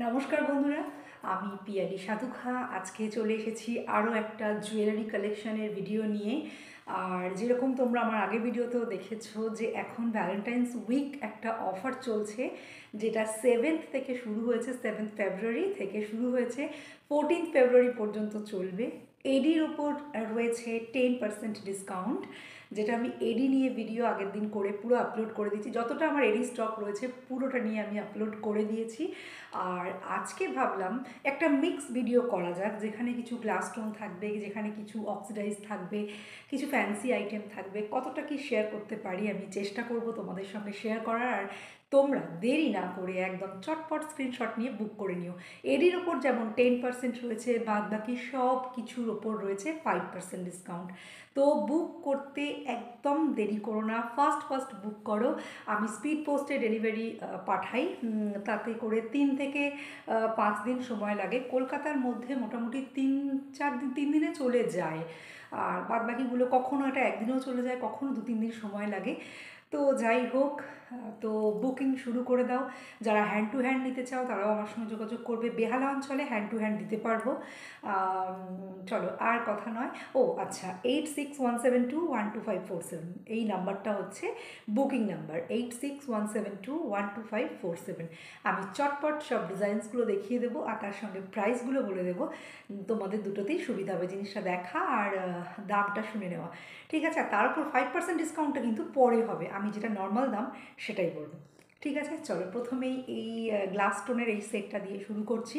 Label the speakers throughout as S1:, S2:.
S1: নমস্কার বন্ধুরা, আমি পিয়ালি সাধুখা আজকে চলে এসেছি আরও একটা জুয়েলারি কালেকশনের ভিডিও নিয়ে। আর যেরকম তোমরা আমার আগের ভিডিওতেও দেখেছো যে এখন ভ্যালেন্টাইন্স উইক একটা অফার চলছে, যেটা 7th থেকে শুরু হয়েছে, 7th ফেব্রুয়ারি থেকে শুরু হয়েছে, 14th ফেব্রুয়ারি পর্যন্ত চলবে। এডির ওপর রয়েছে 10% ডিসকাউন্ট, যেটা আমি এডি নিয়ে ভিডিও আগের দিন করে পুরো আপলোড করে দিয়েছি। যতটা আমার এডি স্টক রয়েছে পুরোটা নিয়ে আমি আপলোড করে দিয়েছি। আর আজকে ভাবলাম একটা মিক্স ভিডিও করা যাক, যেখানে কিছু গ্লাস স্টোন থাকবে, যেখানে কিছু অক্সিডাইজ থাকবে, কিছু ফ্যান্সি আইটেম থাকবে। কতটা কি শেয়ার করতে পারি আমি চেষ্টা করব তোমাদের সঙ্গে শেয়ার করার। আর তোমরা দেরি না করে একদম চটপট স্ক্রিনশট নিয়ে বুক করে নিও। এডির ওপর যেমন 10% রয়েছে, বাদ বাকি সব কিছুর ওপর রয়েছে 5% ডিসকাউন্ট। তো বুক করতে একদম দেরি করো না, ফার্স্ট ফার্স্ট বুক করো। আমি স্পিড পোস্টে ডেলিভারি পাঠাই, তাতে করে 3 থেকে 5 দিন সময় লাগে। কলকাতার মধ্যে মোটামুটি 3 দিনে চলে যায়। আর বাদ বাকিগুলো কখনো এটা একদিনেও চলে যায়, কখনো 2-3 দিন সময় লাগে। তো যাই হোক, তো বুকিং শুরু করে দাও। যারা হ্যান্ড টু হ্যান্ড নিতে চাও তারাও আমার সঙ্গে যোগাযোগ করবে। বেহালা অঞ্চলে হ্যান্ড টু হ্যান্ড দিতে পারবো। চলো আর কথা নয়। ও আচ্ছা, 8617212547 এই নাম্বারটা হচ্ছে বুকিং নাম্বার, 8617212547। আমি চটপট সব ডিজাইনসগুলো দেখিয়ে দেবো আর তার সঙ্গে প্রাইসগুলো বলে দেবো। তোমাদের দুটোতেই সুবিধা হবে জিনিসটা দেখা আর দামটা শুনে নেওয়া। ঠিক আছে? আর তার উপর 5% ডিসকাউন্টটা কিন্তু পরে হবে, আমি যেটা নর্মাল দাম সেটাই বলবো। ঠিক আছে, চলো প্রথমেই এই গ্লাস স্টোনের এই সেটটা দিয়ে শুরু করছি।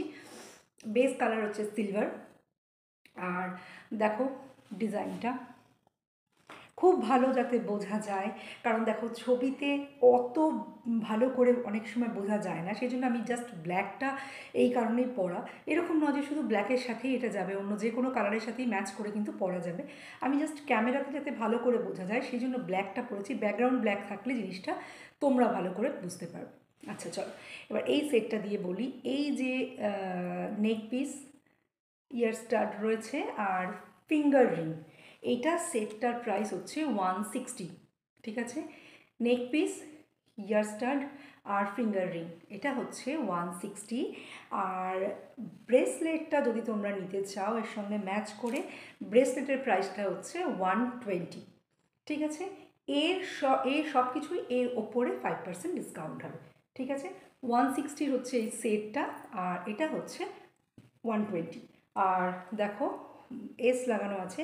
S1: বেস কালার হচ্ছে সিলভার। আর দেখো ডিজাইনটা খুব ভালো যাতে বোঝা যায়, কারণ দেখো ছবিতে অত ভালো করে অনেক সময় বোঝা যায় না, সেই জন্য আমি জাস্ট ব্ল্যাকটা এই কারণেই পরা। এরকম নয় যে শুধু ব্ল্যাকের সাথেই এটা যাবে, অন্য যে কোনো কালারের সাথেই ম্যাচ করে কিন্তু পরা যাবে। আমি জাস্ট ক্যামেরাতে যাতে ভালো করে বোঝা যায় সেই জন্য ব্ল্যাকটা পরেছি। ব্যাকগ্রাউন্ড ব্ল্যাক থাকলে জিনিসটা তোমরা ভালো করে বুঝতে পারবে। আচ্ছা চলো, এবার এই সেটটা দিয়ে বলি। এই যে নেক পিস, ইয়ার স্টাড রয়েছে আর ফিঙ্গার রিং, এইটা সেটটার প্রাইস হচ্ছে 160। ঠিক আছে? নেক পিস, ইয়ার স্টাড আর ফিঙ্গার রিং, এটা হচ্ছে 160। আর ব্রেসলেটটা যদি তোমরা নিতে চাও এর সঙ্গে ম্যাচ করে, ব্রেসলেটের প্রাইসটা হচ্ছে 120। ঠিক আছে? এর সব কিছুই এর ওপরে 5% ডিসকাউন্ট হবে। ঠিক আছে? 160 হচ্ছে এই সেটটা, আর এটা হচ্ছে 120। আর দেখো এস লাগানো আছে।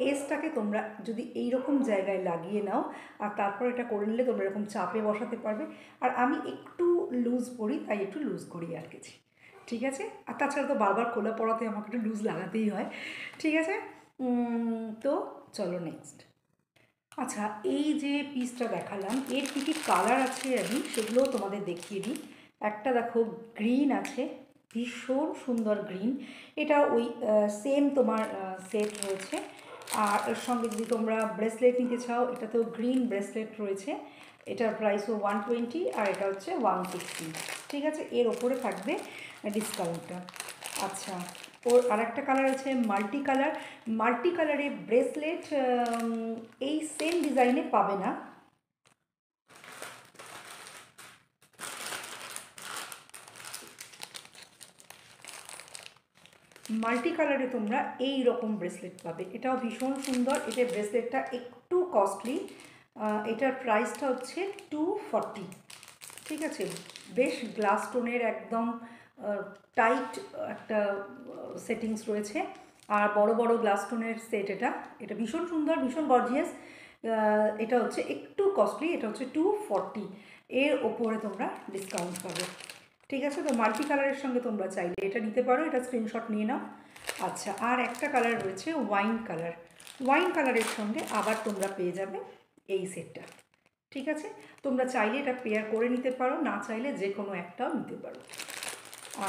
S1: এসটাকে তোমরা যদি এইরকম জায়গায় লাগিয়ে নাও আর তারপর এটা করে নিলে তোমরা এরকম চাপে বসাতে পারবে। আর আমি একটু লুজ পরি, তাই একটু লুজ করি আর কিছু। ঠিক আছে? আর তাছাড়া তো বারবার খোলা পড়াতে আমাকে একটু লুজ লাগাতেই হয়। ঠিক আছে? তো চলো নেক্সট। আচ্ছা, এই যে পিসটা দেখালাম এর কী কী কালার আছে আমি সেগুলোও তোমাদের দেখিয়ে দিই। একটা দেখো গ্রিন আছে, ভীষণ সুন্দর গ্রিন। এটা ওই সেম তোমার সেট রয়েছে। আর এর সঙ্গে যদি তোমরা ব্রেসলেট নিতে চাও, এটাতেও গ্রিন ব্রেসলেট রয়েছে। এটার প্রাইসও 120 আর এটা হচ্ছে 160। ঠিক আছে? এর ওপরে থাকবে ডিসকাউন্টটা। আচ্ছা, ওর আরেকটা কালার আছে মাল্টি কালার। মাল্টি কালারে ব্রেসলেট এই সেম ডিজাইনে পাবে না। মাল্টি কালারে তোমরা এই রকম ব্রেসলেট পাবে, এটাও ভীষণ সুন্দর। এটার ব্রেসলেটটা একটু কস্টলি, এটার প্রাইসটা হচ্ছে 240। ঠিক আছে? বেশ গ্লাস স্টোনের একদম টাইট একটা সেটিংস রয়েছে। আর বড় বড় গ্লাস স্টোনের সেট, এটা এটা ভীষণ সুন্দর, ভীষণ গর্জিয়াস। এটা হচ্ছে একটু কস্টলি, এটা হচ্ছে 240। এর ওপরে তোমরা ডিসকাউন্ট পাবে। ঠিক আছে? তো মাল্টি কালারের সঙ্গে তোমরা চাইলে এটা নিতে পারো, এটা স্ক্রিনশট নিয়ে নাও। আচ্ছা, আর একটা কালার রয়েছে ওয়াইন কালার। ওয়াইন কালারের সঙ্গে আবার তোমরা পেয়ে যাবে এই সেটটা। ঠিক আছে? তোমরা চাইলে এটা পেয়ার করে নিতে পারো, না চাইলে যে কোনো একটাও নিতে পারো।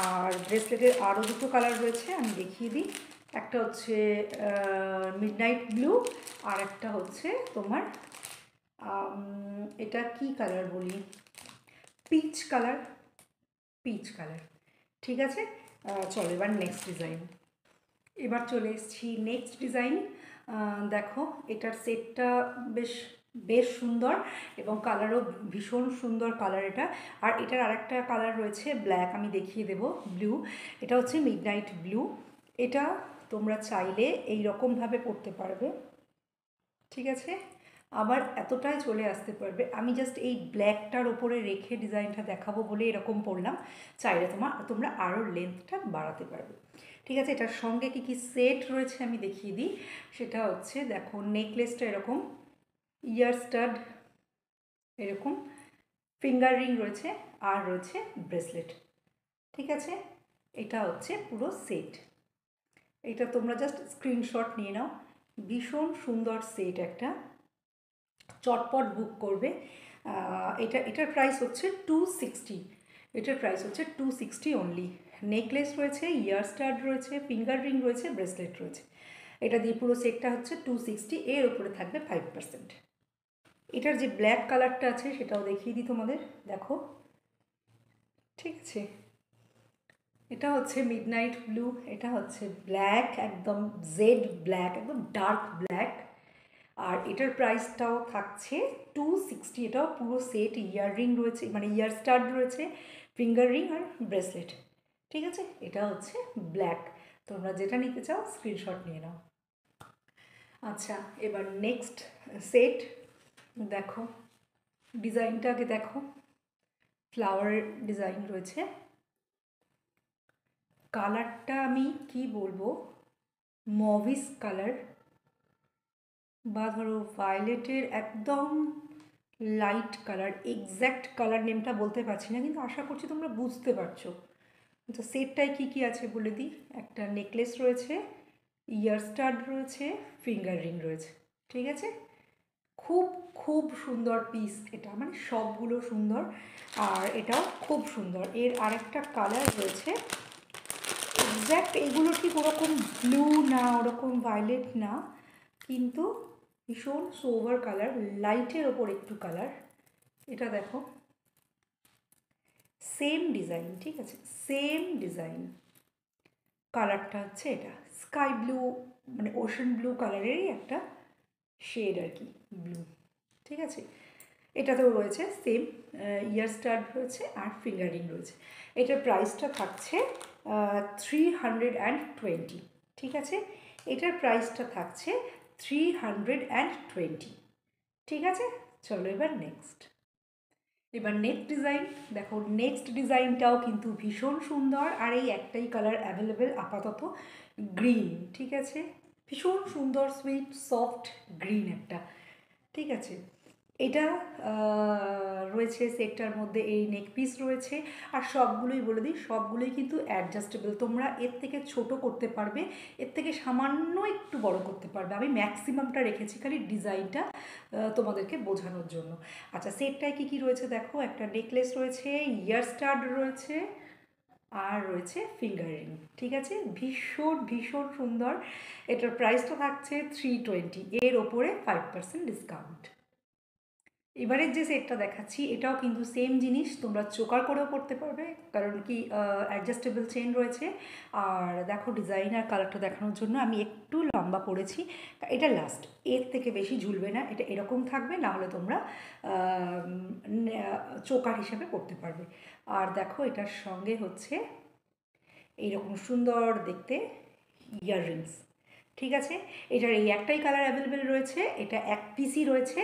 S1: আর ব্রেসলেটের আরও দুটো কালার রয়েছে, আমি দেখিয়ে দিই। একটা হচ্ছে মিডনাইট ব্লু, আর একটা হচ্ছে তোমার এটা কি কালার বলি, পিচ কালার। Peach colour. ঠিক আছে? চলো এবার নেক্সট ডিজাইন। এবার চলে এসেছি নেক্সট ডিজাইন। দেখো এটার সেটটা বেশ বেশ সুন্দর এবং কালারও ভীষণ সুন্দর কালার এটা। আর এটার আরেকটা কালার রয়েছে ব্ল্যাক, আমি দেখিয়ে দেব, ব্লু। এটা হচ্ছে মিডনাইট ব্লু। এটা তোমরা চাইলে এই রকমভাবে পরতে পারবে, ঠিক আছে, আবার এতটাই চলে আসতে পারবে। আমি জাস্ট এই ব্ল্যাকটার ওপরে রেখে ডিজাইনটা দেখাবো বলে এরকম পরলাম, চাইলে তোমরা আরও লেন্থটা বাড়াতে পারবে, ঠিক আছে। এটার সঙ্গে কি কি সেট রয়েছে আমি দেখিয়ে দিই। সেটা হচ্ছে দেখো, নেকলেসটা এরকম, ইয়ার স্টাড এরকম, ফিঙ্গার রিং রয়েছে, আর রয়েছে ব্রেসলেট, ঠিক আছে। এটা হচ্ছে পুরো সেট। এটা তোমরা জাস্ট স্ক্রিনশট নিয়ে নাও, ভীষণ সুন্দর সেট একটা, চটপট বুক করবে। এটার প্রাইস হচ্ছে 260, এটার প্রাইস হচ্ছে 260 অনলি। নেকলেস রয়েছে, ইয়ার স্টাড রয়েছে, ফিঙ্গার রিং রয়েছে, ব্রেসলেট রয়েছে। এটা দিয়ে পুরো সেটটা হচ্ছে 260, এর উপরে থাকবে 5%। এটার যে ব্ল্যাক কালারটা আছে সেটাও দেখিয়ে দিই তোমাদের, দেখো, ঠিক আছে। এটা হচ্ছে মিডনাইট ব্লু, এটা হচ্ছে ব্ল্যাক, একদম জেড ব্ল্যাক, একদম ডার্ক ব্ল্যাক। আর এটার প্রাইসটাও থাকছে 260। এটাও পুরো সেট, ইয়ার রিং রয়েছে, মানে ইয়ার স্টাড রয়েছে, ফিঙ্গার রিং আর ব্রেসলেট, ঠিক আছে। এটা হচ্ছে ব্ল্যাক। তোমরা যেটা নিতে চাও স্ক্রিনশট নিয়ে নাও। আচ্ছা, এবার নেক্সট সেট দেখো, ডিজাইনটাকে দেখো, ফ্লাওয়ারের ডিজাইন রয়েছে। কালারটা আমি কি বলবো, মভিস কালার, বা ধরো ভায়োলেটের একদম লাইট কালার, এক্স্যাক্ট কালার নেমটা বলতে পারছি না, কিন্তু আশা করছি তোমরা বুঝতে পারছো। তো সেটটায় কি কি আছে বলে দিই। একটা নেকলেস রয়েছে, ইয়ার স্টাড রয়েছে, ফিঙ্গার রিং রয়েছে, ঠিক আছে। খুব খুব সুন্দর পিস এটা, মানে সবগুলো সুন্দর, আর এটাও খুব সুন্দর। এর আরেকটা কালার রয়েছে, এক্স্যাক্ট এগুলো ঠিক ওরকম ব্লু না, ওরকম ভায়োলেট না, কিন্তু ভীষণ সোভার কালার, লাইটের ওপর একটু কালার। এটা দেখো, সেম ডিজাইন, ঠিক আছে, সেম ডিজাইন। কালারটা হচ্ছে এটা স্কাই ব্লু, মানে ওশান ব্লু কালারেরই একটা শেড আর কি, ব্লু, ঠিক আছে। এটাতেও রয়েছে সেম, ইয়ার স্টাড রয়েছে আর ফিঙ্গারিং রয়েছে। এটার প্রাইসটা থাকছে 320, ঠিক আছে। এটার প্রাইসটা থাকছে 320, ঠিক আছে। চলো এবার নেক্সট। এবার নেক্সট ডিজাইন দেখো, নেক্সট ডিজাইনটাও কিন্তু ভীষণ সুন্দর, আর এই একটাই কালার অ্যাভেলেবেল আপাতত, গ্রিন, ঠিক আছে। ভীষণ সুন্দর সুইট সফট গ্রিন একটা, ঠিক আছে। এটা রয়েছে সেটটার মধ্যে, এই নেক পিস রয়েছে, আর সবগুলোই বলে দিই, সবগুলোই কিন্তু অ্যাডজাস্টেবল। তোমরা এর থেকে ছোট করতে পারবে, এর থেকে সামান্য একটু বড় করতে পারবে। আমি ম্যাক্সিমামটা রেখেছি খালি ডিজাইনটা তোমাদেরকে বোঝানোর জন্য। আচ্ছা, সেটটায় কী কী রয়েছে দেখো, একটা নেকলেস রয়েছে, ইয়ার স্টাড রয়েছে, আর রয়েছে ফিঙ্গার রিং, ঠিক আছে। ভীষণ ভীষণ সুন্দর। এটার প্রাইসটা থাকছে 320, এর ওপরে 5% ডিসকাউন্ট। এবারের যে সেটটা দেখাচ্ছি এটাও কিন্তু সেম জিনিস, তোমরা চোকার করেও পড়তে পারবে, কারণ কি অ্যাডজাস্টেবল চেন রয়েছে। আর দেখো, ডিজাইন আর কালারটা দেখানোর জন্য আমি একটু লম্বা পড়েছি, এটা লাস্ট, এর থেকে বেশি ঝুলবে না, এটা এরকম থাকবে, না হলে তোমরা চোকার হিসাবে পড়তে পারবে। আর দেখো, এটার সঙ্গে হচ্ছে এইরকম সুন্দর দেখতে ইয়াররিংস, ঠিক আছে। এটার এই একটাই কালার অ্যাভেলেবেল রয়েছে, এটা এক পিসই রয়েছে,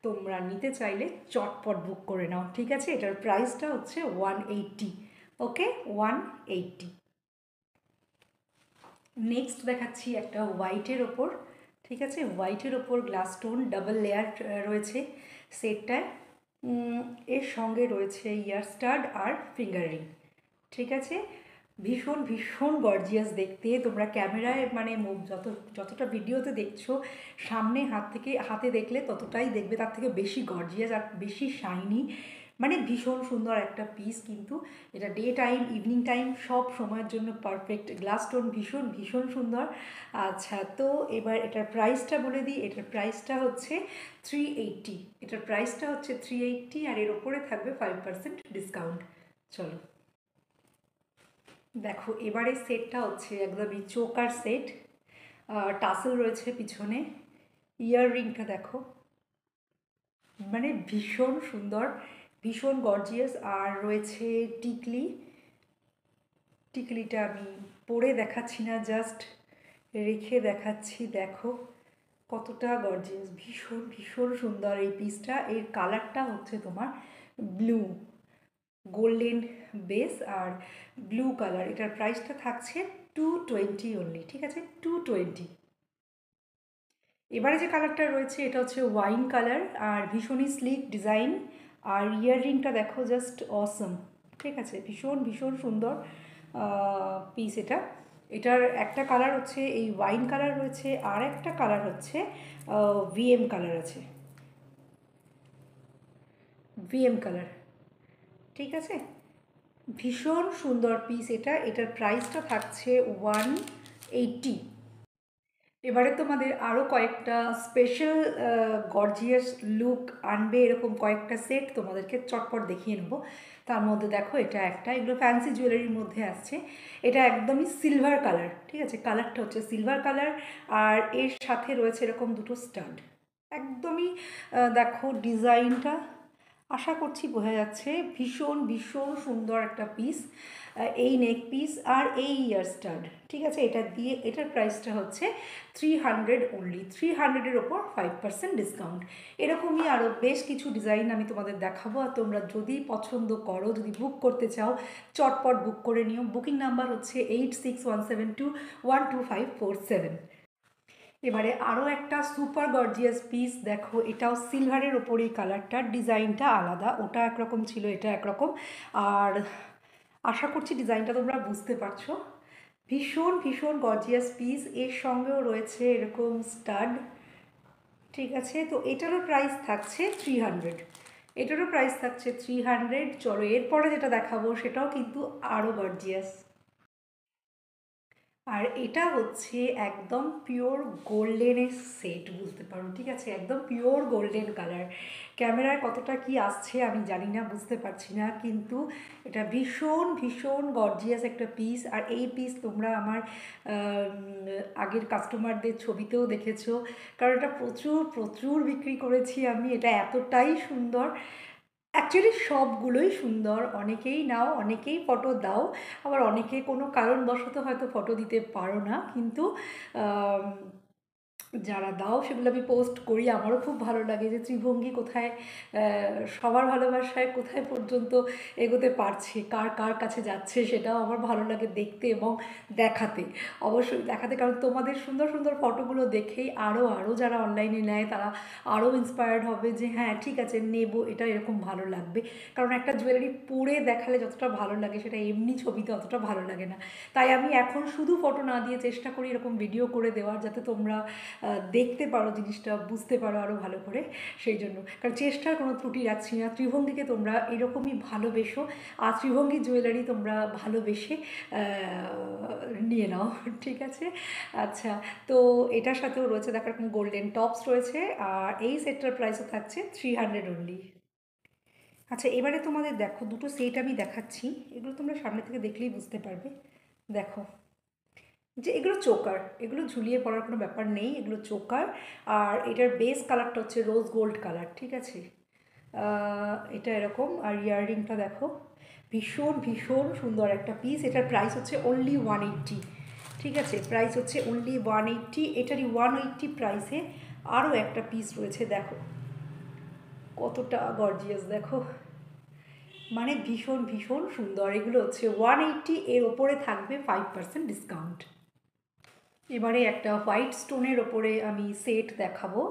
S1: তোমরা নিতে চাইলে চটপট বুক করে নাও, ঠিক আছে। এটার প্রাইসটা হচ্ছে 180, ওকে, 180। নেক্সট দেখাচ্ছি একটা হোয়াইটের ওপর, ঠিক আছে, হোয়াইটের ওপর গ্লাস স্টোন ডাবল লেয়ার রয়েছে সেটটায়। এর সঙ্গে রয়েছে ইয়ার স্টাড আর ফিঙ্গার রিং, ঠিক আছে। ভীষণ ভীষণ গর্জিয়াস দেখতে, তোমরা ক্যামেরায় মানে যতটা ভিডিওতে দেখছো, সামনে হাতে দেখলে ততটাই দেখবে তার থেকে বেশি গর্জিয়াস আর বেশি শাইনি, মানে ভীষণ সুন্দর একটা পিস। কিন্তু এটা ডে টাইম, ইভিনিং টাইম সব সময়ের জন্য পারফেক্ট। গ্লাস স্টোন ভীষণ ভীষণ সুন্দর। আচ্ছা, তো এবার এটার প্রাইসটা বলে দিই। এটার প্রাইসটা হচ্ছে 380, এটার প্রাইসটা হচ্ছে 380, আর এর ওপরে থাকবে 5% ডিসকাউন্ট। চলো দেখো, এবারে সেটটা হচ্ছে একদমই চোকার সেট, টাসেল রয়েছে পিছনে, ইয়ার রিংটা দেখো, মানে ভীষণ সুন্দর, ভীষণ গর্জিয়াস। আর রয়েছে টিকলি, টিকলিটা আমি পরে দেখাচ্ছি না, জাস্ট রেখে দেখাচ্ছি। দেখো কতটা গর্জিয়াস, ভীষণ ভীষণ সুন্দর এই পিসটা। এর কালারটা হচ্ছে তোমার ব্লু, গোল্ডেন বেস আর ব্লু কালার। এটার প্রাইসটা থাকছে 220 অনলি, ঠিক আছে, 220। এবারে যে কালারটা রয়েছে এটা হচ্ছে ওয়াইন কালার আর ভীষণই স্লিক ডিজাইন। আর ইয়াররিংটা দেখো, জাস্ট অসম, ঠিক আছে, ভীষণ ভীষণ সুন্দর পিস এটা। এটার একটা কালার হচ্ছে এই ওয়াইন কালার রয়েছে, আর একটা কালার হচ্ছে ভিএম কালার আছে, ভিএম কালার, ঠিক আছে। ভীষণ সুন্দর পিস এটা। এটার প্রাইসটা থাকছে 180। এবারে তোমাদের আরও কয়েকটা স্পেশাল গর্জিয়াস লুক আনবে এরকম কয়েকটা সেট তোমাদেরকে চটপট দেখিয়ে নেবো। তার মধ্যে দেখো এটা একটা, এগুলো ফ্যান্সি জুয়েলারির মধ্যে আসছে। এটা একদমই সিলভার কালার, ঠিক আছে, কালারটা হচ্ছে সিলভার কালার। আর এর সাথে রয়েছে এরকম দুটো স্টাড, একদমই দেখো ডিজাইনটা, আশা করছি বোঝা যাচ্ছে। ভীষণ ভীষণ সুন্দর একটা পিস, এই নেক পিস আর এই ইয়ার স্টাড, ঠিক আছে। এটা দিয়ে এটার প্রাইসটা হচ্ছে 300 অনলি, 300-এর ওপর 5% ডিসকাউন্ট। এরকমই আরও বেশ কিছু ডিজাইন আমি তোমাদের দেখাবো। আর তোমরা যদি পছন্দ করো, যদি বুক করতে চাও, চটপট বুক করে নিও। বুকিং নাম্বার হচ্ছে 8617212547। এবারে আরও একটা সুপার গর্জিয়াস পিস দেখো, এটাও সিলভারের ওপরেই, কালারটার ডিজাইনটা আলাদা, ওটা একরকম ছিল, এটা একরকম। আর আশা করছি ডিজাইনটা তোমরা বুঝতে পারছো। ভীষণ ভীষণ গর্জিয়াস পিস, এর সঙ্গেও রয়েছে এরকম স্টাড, ঠিক আছে। তো এটারও প্রাইস থাকছে 300, এটারও প্রাইস থাকছে 300। চলো এরপরে যেটা দেখাবো সেটাও কিন্তু আরও গর্জিয়াস। আর এটা হচ্ছে একদম পিওর গোল্ডেনের সেট, বুঝতে পারো, ঠিক আছে, একদম পিওর গোল্ডেন কালার। ক্যামেরায় কতটা কি আসছে আমি জানি না, বুঝতে পারছি না, কিন্তু এটা ভীষণ ভীষণ গর্জিয়াস একটা পিস। আর এই পিস তোমরা আমার আগের কাস্টমারদের ছবিতেও দেখেছো, কারণ এটা প্রচুর প্রচুর বিক্রি করেছি আমি। এটা এতটাই সুন্দর, অ্যাকচুয়ালি সবগুলোই সুন্দর। অনেকেই নাও, অনেকেই ফটো দাও, আবার অনেকে কোনো কারণবশত হয়তো ফটো দিতে পারো না, কিন্তু যারা দাও সেগুলো আমি পোস্ট করি। আমারও খুব ভালো লাগে যে ত্রিভঙ্গি কোথায়, সবার ভালোবাসায় কোথায় পর্যন্ত এগোতে পারছে, কার কার কাছে যাচ্ছে, সেটাও আমার ভালো লাগে দেখতে এবং দেখাতে, অবশ্যই দেখাতে। কারণ তোমাদের সুন্দর সুন্দর ফটোগুলো দেখেই আরও আরও যারা অনলাইনে নেয় তারা আরও ইন্সপায়ার্ড হবে যে হ্যাঁ ঠিক আছে নেব, এটা এরকম ভালো লাগবে। কারণ একটা জুয়েলারি পরে দেখালে যতটা ভালো লাগে সেটা এমনি ছবিতে অতটা ভালো লাগে না। তাই আমি এখন শুধু ফটো না দিয়ে চেষ্টা করি এরকম ভিডিও করে দেওয়ার, যাতে তোমরা দেখতে পারো জিনিসটা, বুঝতে পারো আরও ভালো করে। সেই জন্য, কারণ চেষ্টার কোনো ত্রুটি রাখছি না। ত্রিভঙ্গিকে তোমরা এরকমই ভালোবেসো, আর ত্রিভঙ্গি জুয়েলারি তোমরা ভালোবেসে নিয়ে নাও, ঠিক আছে। আচ্ছা, তো এটার সাথেও রয়েছে দেখো এরকম গোল্ডেন টপস রয়েছে, আর এই সেটটার প্রাইসও থাকছে 300 অনলি। আচ্ছা, এবারে তোমাদের দেখো দুটো সেট আমি দেখাচ্ছি, এগুলো তোমরা সামনে থেকে দেখলেই বুঝতে পারবে। দেখো যে এগুলো চোকার, এগুলো ঝুলিয়ে পড়ার কোনো ব্যাপার নেই, এগুলো চোকার। আর এটার বেস কালারটা হচ্ছে রোজ গোল্ড কালার, ঠিক আছে। এটা এরকম। আর ইয়াররিংটা দেখো, ভীষণ ভীষণ সুন্দর একটা পিস। এটার প্রাইস হচ্ছে অনলি 180, ঠিক আছে, প্রাইস হচ্ছে অনলি 180। এটারই 180 প্রাইসে আরও একটা পিস রয়েছে, দেখো কতটা গর্জিয়াস, দেখো মানে ভীষণ ভীষণ সুন্দর। এগুলো হচ্ছে 180, এর ওপরে থাকবে 5% ডিসকাউন্ট। এবারে একটা হোয়াইট স্টোনের ওপরে আমি সেট দেখাবো,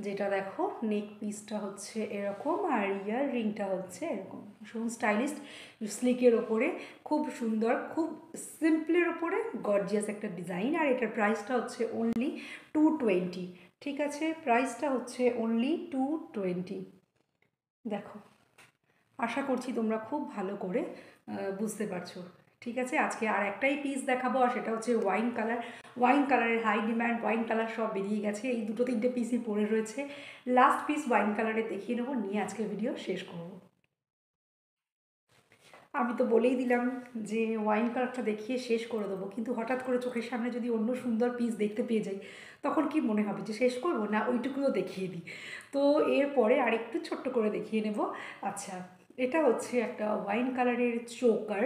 S1: যেটা দেখো নেক পিসটা হচ্ছে এরকম আর ইয়ার রিংটা হচ্ছে এরকম, ভীষণ স্টাইলিশ, স্লিকের ওপরে, খুব সুন্দর, খুব সিম্পলের ওপরে গর্জিয়াস একটা ডিজাইন। আর এটার প্রাইসটা হচ্ছে অনলি 220, ঠিক আছে, প্রাইসটা হচ্ছে অনলি 220। দেখো, আশা করছি তোমরা খুব ভালো করে বুঝতে পারছো, ঠিক আছে। আজকে আর একটাই পিস দেখাবো, আর সেটা হচ্ছে ওয়াইন কালার। ওয়াইন কালারের হাই ডিম্যান্ড, ওয়াইন কালার সব বেরিয়ে গেছে, এই দুটো তিনটে পিসই পড়ে রয়েছে। লাস্ট পিস ওয়াইন কালারে দেখিয়ে নেবো, নিয়ে আজকের ভিডিও শেষ করবো। আমি তো বলেই দিলাম যে ওয়াইন কালারটা দেখিয়ে শেষ করে দেবো, কিন্তু হঠাৎ করে চোখের সামনে যদি অন্য সুন্দর পিস দেখতে পেয়ে যাই, তখন কি মনে হবে যে শেষ করবো না ওইটুকুও দেখিয়ে দিই। তো এরপরে আরেকটু ছোট্ট করে দেখিয়ে নেব। আচ্ছা, এটা হচ্ছে একটা ওয়াইন কালারের চোকার,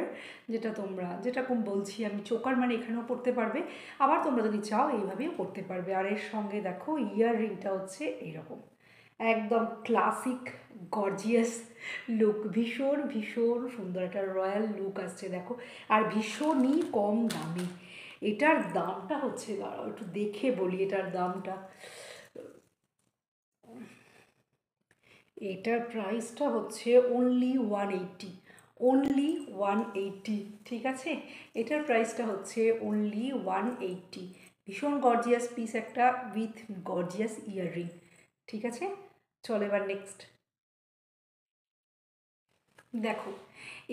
S1: যেটা তোমরা যেরকম বলছি আমি, চোকার মানে এখানেও পরতে পারবে, আবার তোমরা যদি চাও এইভাবেও পরতে পারবে। আর এর সঙ্গে দেখো ইয়াররিংটা হচ্ছে এইরকম, একদম ক্লাসিক গর্জিয়াস লুক, ভীষণ ভীষণ সুন্দর একটা রয়্যাল লুক আসছে দেখো, আর ভীষণই কম দামি। এটার দামটা হচ্ছে, দাঁড়াও একটু দেখে বলি এটার দামটা, এটার প্রাইসটা হচ্ছে অনলি 180। ঠিক আছে, এটার প্রাইসটা হচ্ছে অনলি 180। ভীষণ গর্জিয়াস পিস একটা উইথ গর্জিয়াস ইয়াররিং। ঠিক আছে, চলো এবার নেক্সট দেখো।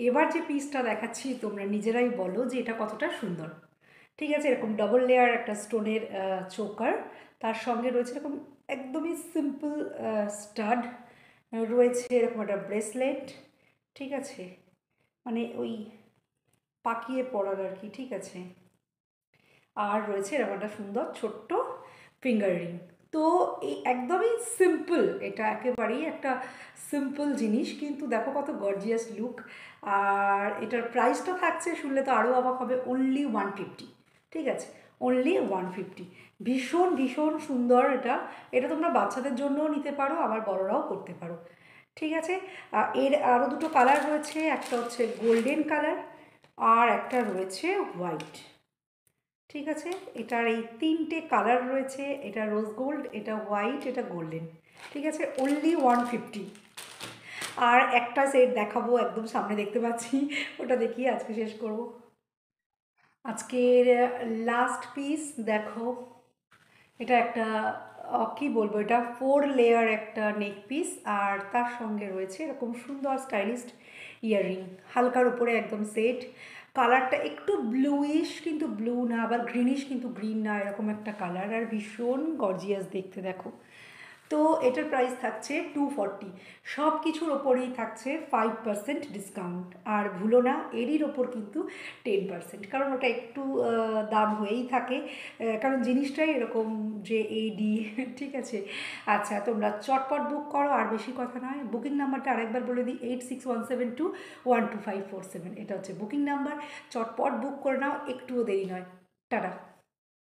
S1: এবার যে পিসটা দেখাচ্ছি তোমরা নিজেরাই বলো যে এটা কতটা সুন্দর। ঠিক আছে, এরকম ডবল লেয়ার একটা স্টোনের চোকার, তার সঙ্গে রয়েছে এরকম একদমই সিম্পল স্টাড, রয়েছে এরকম একটা ব্রেসলেট। ঠিক আছে, মানে ওই পাকিয়ে পরার আর কি। ঠিক আছে, আর রয়েছে এরকম একটা সুন্দর ছোট্ট ফিঙ্গার রিং। তো এই একদমই সিম্পল, এটা একেবারেই একটা সিম্পল জিনিস, কিন্তু দেখো কত গর্জিয়াস লুক। আর এটার প্রাইসটা থাকছে, শুনলে তো আরও অবাক হবে, অনলি 150। ঠিক আছে, অনলি 150। ভীষণ ভীষণ সুন্দর এটা। এটা তোমরা বাচ্চাদের জন্যও নিতে পারো, আবার বড়রাও করতে পারো। ঠিক আছে, এর আরও দুটো কালার রয়েছে, একটা হচ্ছে গোল্ডেন কালার আর একটা রয়েছে হোয়াইট। ঠিক আছে, এটার এই তিনটে কালার রয়েছে, এটা রোজ গোল্ড, এটা হোয়াইট, এটা গোল্ডেন। ঠিক আছে, অনলি 150। আর একটা সেট দেখাবো একদম সামনে দেখতে পাচ্ছি, ওটা দেখিয়ে আজকে শেষ করব। আজকের লাস্ট পিস দেখো, এটা একটা কি বলবো, এটা 4 লেয়ার একটা নেক পিস, আর তার সঙ্গে রয়েছে এরকম সুন্দর স্টাইলিস্ট ইয়াররিং, হালকার উপরে একদম সেট। কালারটা একটু ব্লুইশ, কিন্তু ব্লু না, আবার গ্রিনিশ কিন্তু গ্রিন না, এরকম একটা কালার, আর ভীষণ গর্জিয়াস দেখতে দেখো। তো এটার প্রাইস থাকছে 240। সব কিছুর ওপরেই থাকছে 5% ডিসকাউন্ট, আর ভুলো না এরই ওপর কিন্তু 10%, কারণ ওটা একটু দাম হয়েই থাকে, কারণ জিনিসটাই এরকম যে এইডি। ঠিক আছে, আচ্ছা তোমরা চটপট বুক করো, আর বেশি কথা নয়। বুকিং নাম্বারটা আরেকবার বলে দিই, 8617212547, এটা হচ্ছে বুকিং নাম্বার। চটপট বুক করে নাও, একটুও দেরি নয়। টাটা।